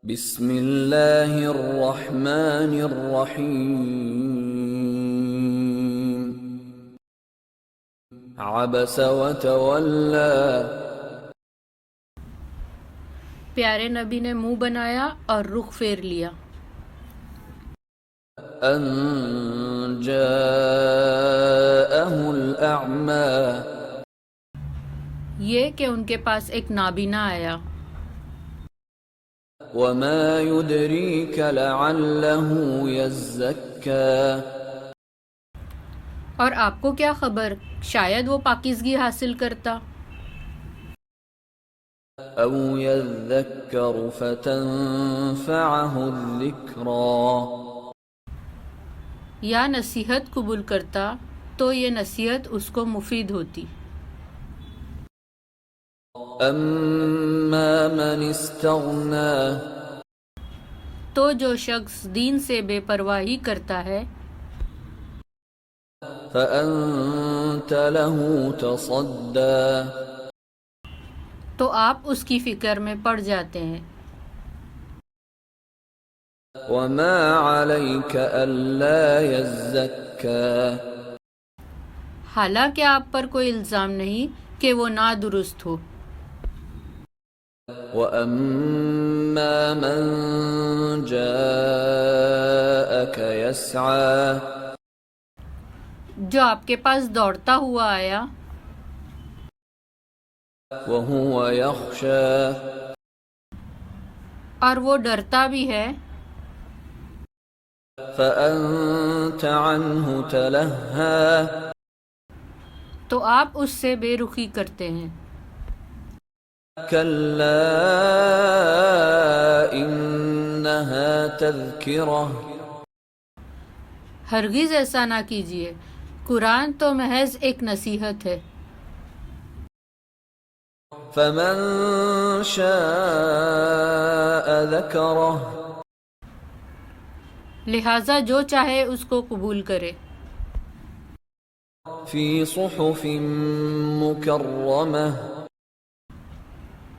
بسم اللہ الرحمن الرحیم عبس وتولى پیارے نبی نے منہ بنایا اور رخ پھیر لیا. ان جاءه الاعمى یہ کہ ان کے پاس ایک نابینا آیا. وما يدريك لعله يزكى اور آپ کو کیا خبر شاید وہ پاکیزگی حاصل کرتا. او يذكر فتنفعه الذكرى یا نصیحت قبول کرتا تو یہ نصیحت اس کو مفید ہوتی. اما من استغنى تو جو شخص دین سے بے پرواہی کرتا ہے فأنت له تصدى تو آپ اس کی فکر میں پڑ جاتے ہیں. وما عليك ألا يزكى حالانکہ آپ پر کوئی الزام نہیں کہ وہ نادرست ہو. وأما من جاءك يسعى جو آپ کے پاس دوڑتا ہوا آیا وهو يخشى اور وہ ڈرتا بھی ہے فأنت عنه تلهى تو آپ اس سے بے رخی کرتے ہیں. كلا إنها تذكرة ہرگز ایسا نہ کیجیے، قرآن تو محض ایک نصیحت ہے. فمن شاء ذكره لہٰذا جو چاہے اس کو قبول کرے. في صحف مكرمة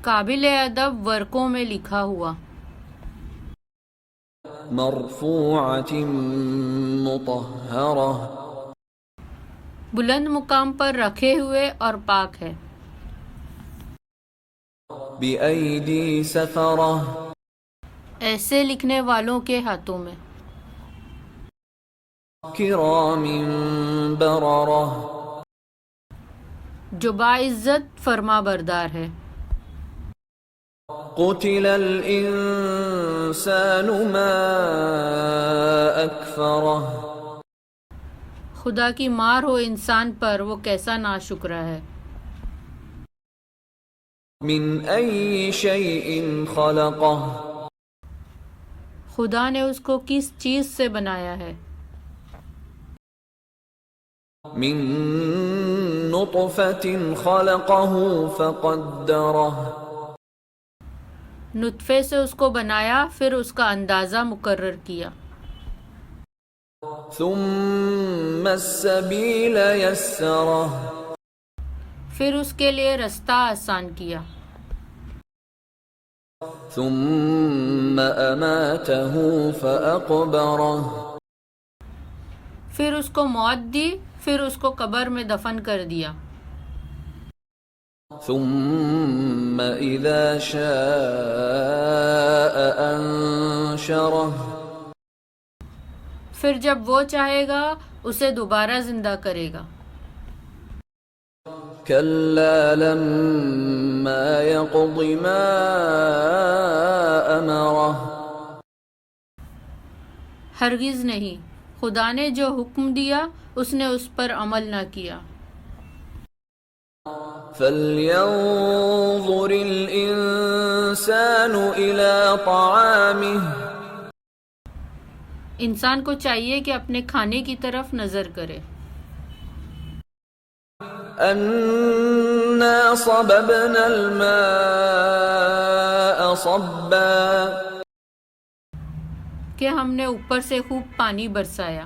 قابل ادب ورقوں میں لکھا ہوا، مرفوعة مطهرة بلند مقام پر رکھے ہوئے اور پاک ہے. بأيدي سفرة ایسے لکھنے والوں کے ہاتھوں میں. كرام بررة جو باعزت فرما بردار ہے. قتل الإنسان ما أكفره خدا کی مار ہو انسان پر، وہ کیسا ناشکرا ہے. من أي شيء خلقه خدا نے اس کو کس چیز سے بنایا ہے. من نطفة خلقه فقدره نطفے سے اس کو بنایا پھر اس کا اندازہ مقرر کیا. ثم السبيل يسره پھر اس کے لیے رستہ آسان کیا. ثم أماته فأقبره پھر اس کو موت دی، پھر اس کو قبر میں دفن کر دیا. ثم إذا شاء أنشره پھر جب وہ چاہے گا اسے دوبارہ زندہ کرے گا. كلا لما يقض ما أمره ہرگز نہیں، خدا نے جو حکم دیا اس نے اس پر عمل نہ کیا. فلينظر الإنسان إلى طعامه انسان کو چاہیے کہ اپنے کھانے کی طرف نظر کرے. أنا صببنا الماء صبا کہ ہم نے اوپر سے خوب پانی برسایا.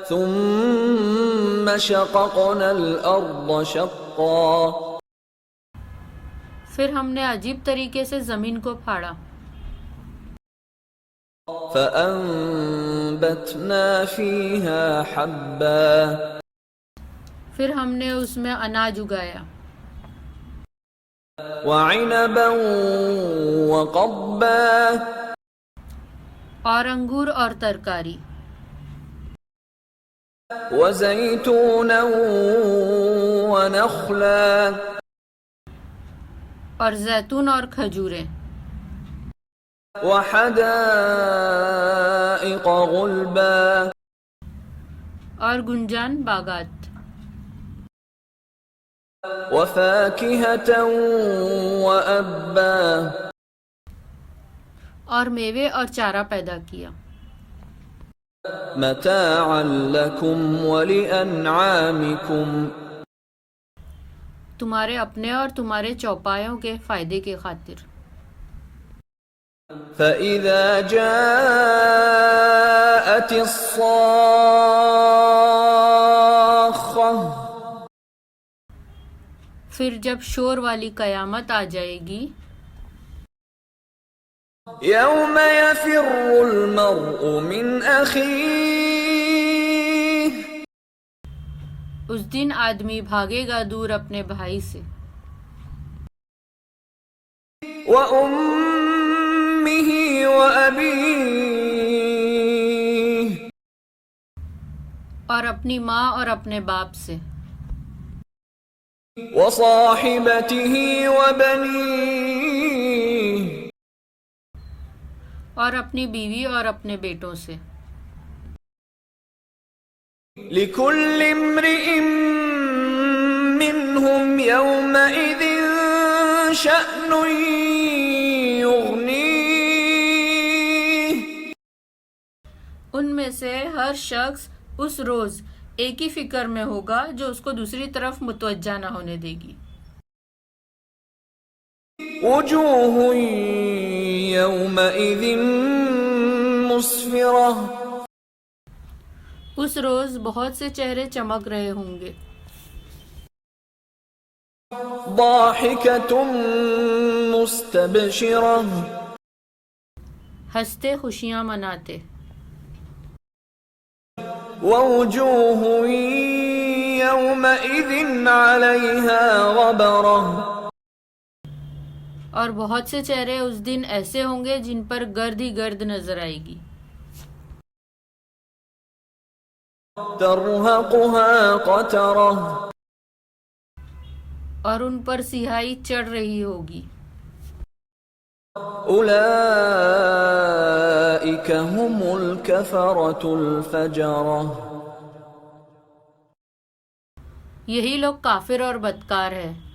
ثم شققنا الأرض شقا پھر ہم نے عجیب طریقے سے زمین کو پھاڑا، فأنبتنا فيها حبا پھر ہم نے اس میں اناج اگایا، وعنبا وقبا اور انگور اور ترکاری، وزيتونا ونخلا اور زیتون اور کھجوریں، وحدائق غلبا اور گنجان باغات، وفاكهة وأبا اور میوے اور چارہ پیدا کیا، متاعا لكم ولأنعامكم تمہارے اپنے اور تمہارے چوپایوں کے فائدے کے خاطر۔ فإذا جاءت الصاخة پھر جب شور والی قیامت آ جائے گی، يوم يفر المرء من أخيه اس دن آدمی بھاگے گا دور اپنے بھائی سے، وأمه وأبيه اور اپنی ماں اور اپنے باپ سے، وصاحبته وبنيه اور اپنی بیوی اور اپنے بیٹوں سے۔ لكل امرئ منهم يومئذ شأن يغنيه ان میں سے ہر شخص اس روز ایک ہی فکر میں ہوگا جو اس کو دوسری طرف متوجہ نہ ہونے دے گی۔ وجوه يومئذ مسفرة اس روز بہت سے چہرے چمک رہے ہوں گے، ضاحكة مستبشرة ہنستے خوشیاں مناتے، ووجوه يومئذ عليها غبرة اور بہت سے چہرے اس دن ایسے ہوں گے جن پر گرد ہی گرد نظر آئے گی، ترهقها قترة اور ان پر سیاہی چڑھ رہی ہوگی۔ أولئك هم الكفرة الفجرة یہی لوگ کافر اور بدکار ہیں۔